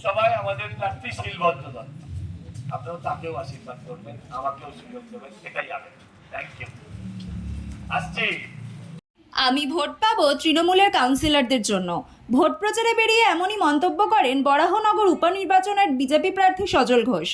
লোকসভায় আমাদের প্রার্থী শিলভদ্র দত্ত, আপনারাও তাকেও আশীর্বাদ করবেন, আমাকেও সুযোগ দেবেন, এটাই আগে। Thank you. আসছি। আমি ভোট পাবো তৃণমূলের কাউন্সিলরদের জন্য। ভোট প্রচারে বেরিয়ে এমনই মন্তব্য করেন বরাহনগর উপনির্বাচনের বিজেপি প্রার্থী সজল ঘোষ।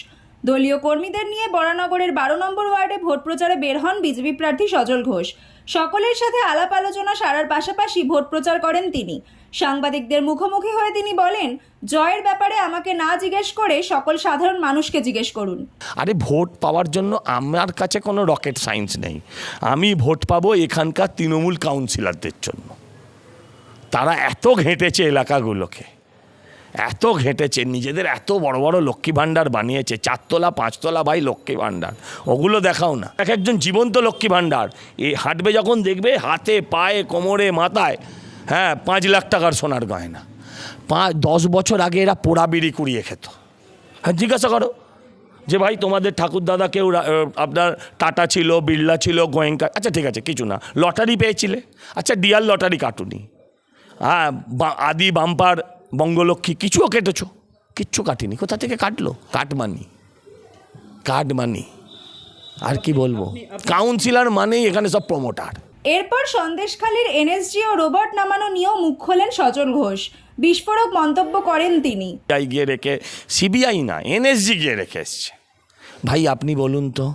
দলীয় কর্মীদের নিয়ে বরানগরের 12 নম্বর ওয়ার্ডে ভোট প্রচারে বের হন বিজেপি প্রার্থী সজল ঘোষ। সকলের সাথে আলাপ আলোচনা সারার পাশাপাশি ভোট প্রচার করেন তিনি। সাংবাদিকদের মুখোমুখি হয়ে তিনি বলেন, জয়ের ব্যাপারে আমাকে না জিজ্ঞেস করে সকল সাধারণ মানুষকে জিজ্ঞেস করুন। আরে ভোট পাওয়ার জন্য আমার কাছে কোনো রকেট সায়েন্স নেই। আমি ভোট পাবো এখানকার তৃণমূল কাউন্সিলরদের জন্য। তারা এত ঘেঁটেছে এলাকাগুলোকে, এত ঘেঁটেছে, নিজেদের এত বড় বড় লক্ষ্মী ভাণ্ডার বানিয়েছে, 4 তলা 5 তলা ভাই লক্ষ্মী ভাণ্ডার, ওগুলো দেখাও না। এক একজন জীবন্ত লক্ষ্মী ভাণ্ডার, এই হাঁটবে যখন দেখবে হাতে পায়ে কোমরে মাথায় 5 লাখ টাকার সোনার গয়না। 10 বছর আগে এরা পোড়া বিড়ি কুড়িয়ে খেত। জিজ্ঞাসা করো যে ভাই তোমাদের ঠাকুরদাদা কেউ আপনার টাটা ছিল, বিড়লা ছিল, গোয়েঙ্কা, আচ্ছা ঠিক আছে কিছু না, লটারি পেয়েছিলে, আচ্ছা ডিয়ার লটারি কাটুনি, আদি বাম্পার বঙ্গলক্ষ্মী কিছুও কেটেছো? কিচ্ছু কাটিনি। কোথা থেকে কাটলো? কার্ড মানি। আর কি বলবো, কাউন্সিলর মানেই এখানে সব প্রমোটার। এরপর সন্দেশখালীর এনএসজি ও রোবট নামানো নিয়েও মুখ খোলেন সজল ঘোষ। বিস্ফোরক মন্তব্য করেন তিনি। গিয়ে রেখে, সিবিআই না এনএসজি গিয়ে রেখে এসছে। ভাই আপনি বলুন তো,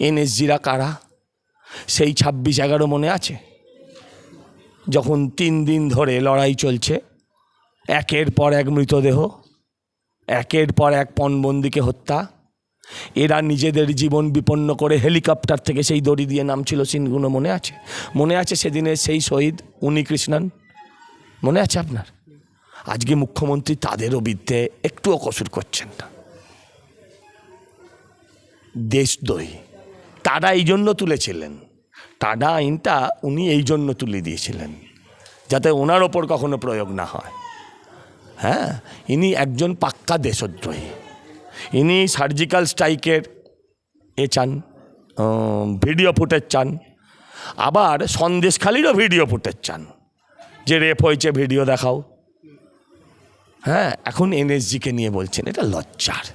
এনএসজিরা কারা? সেই 26/11 মনে আছে, যখন 3 দিন ধরে লড়াই চলছে, একের পর এক মৃতদেহ, একের পর এক পণবন্দিকে হত্যা, এরা নিজেদের জীবন বিপন্ন করে হেলিকপ্টার থেকে সেই দড়ি দিয়ে নামছিল, সিনগুলো মনে আছে সেদিনের সেই শহীদ উনিকৃষ্ণন, মনে আছে আপনার? আজকে মুখ্যমন্ত্রী তাদেরও বিরুদ্ধে একটুও কসুর করছেন না। দেশদ্রোহী টাডা এই জন্য তুলেছিলেন, টাডা আইনটা উনি এই জন্য তুলে দিয়েছিলেন যাতে ওনার ওপর কখনো প্রয়োগ না হয়। ইনি একজন পাক্কা দেশদ্রোহী। ইনি সার্জিক্যাল স্ট্রাইকের চান, ভিডিও ফুটেজ চান, আবার সন্দেশখালীরও ভিডিও ফুটেজ চান, যে রেপ হয়েছে ভিডিও দেখাও। এখন এনএসজিকে নিয়ে বলছেন, এটা লজ্জার।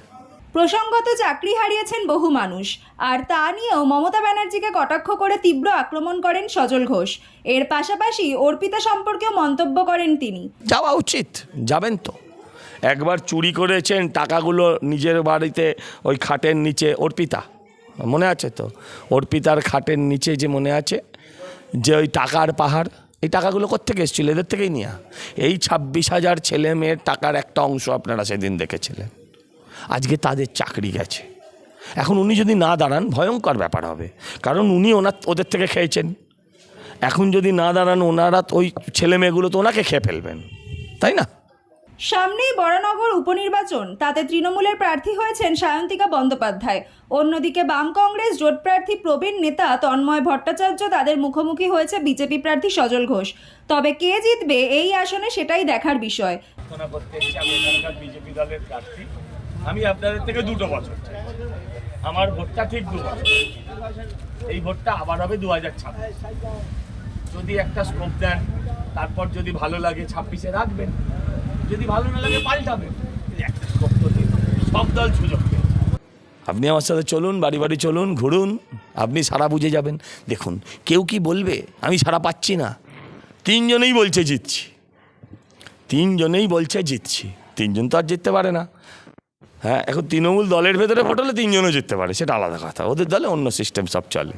প্রসঙ্গত চাকরি হারিয়েছেন বহু মানুষ, আর তা নিয়েও মমতা ব্যানার্জিকে কটাক্ষ করে তীব্র আক্রমণ করেন সজল ঘোষ। এর পাশাপাশি অর্পিতা সম্পর্কেও মন্তব্য করেন তিনি। যাওয়া উচিত, যাবেন তো। একবার চুরি করেছেন টাকাগুলো নিজের বাড়িতে, ওই খাটের নিচে, অর্পিতা মনে আছে তো, অর্পিতার খাটের নিচে যে মনে আছে যে ওই টাকার পাহাড়, এই টাকাগুলো কোত্থেকে এসেছিল? এদের থেকেই নিয়ে। এই 26,000 ছেলে মেয়ের টাকার একটা অংশ আপনারা সেদিন দেখেছিলেন। আজকে তাদের চাকরি গেছে। এখন উনি যদি না দাঁড়ান ভয়ঙ্কর ব্যাপার হবে, কারণ উনি ওদের থেকে খেয়েছেন। এখন যদি না দাঁড়ান ওনারা ওই ছেলে মেয়েগুলো তো ওনাকে খেয়ে ফেলবেন, তাই না? সামনেই বরানগর উপনির্বাচন, তাতে তৃণমূলের প্রার্থী হয়েছেন সায়ন্তিকা বন্দ্যোপাধ্যায়। অন্যদিকে বাম কংগ্রেস জোট প্রার্থী প্রবীণ নেতা তন্ময় ভট্টাচার্য, তাদের মুখোমুখি হয়েছে বিজেপি প্রার্থী সজল ঘোষ। তবে কে জিতবে এই আসনে সেটাই দেখার বিষয়। বিজেপি দলের প্রার্থী আমি আপনাদের থেকে 2 বছর চাই। আমার ভোটটা ঠিক 2 বছর। এই ভোটটা আবার হবে 2026। যদি একটা স্কোপ দেন, তারপর যদি ভালো লাগে 26-এ রাখবেন, যদি ভালো না লাগে পাল্টাবেন। একটা স্কোপ তো দিন, সব দল সুযোগ পেয়ে। আপনি আমার সাথে চলুন, বাড়ি বাড়ি চলুন, ঘুরুন, আপনি সারা বুঝে যাবেন। দেখুন কেউ কি বলবে আমি সারা পাচ্ছি না? 3 জনেই বলছে জিতছি, 3 জনেই বলছে জিতছি। 3 জন তো আর জিততে পারে না। এখন তৃণমূল দলের ভেতরে ভোট হলে 3 জনও জিততে পারে, সেটা আলাদা কথা। ওদের দলে অন্য সিস্টেম সব চলে।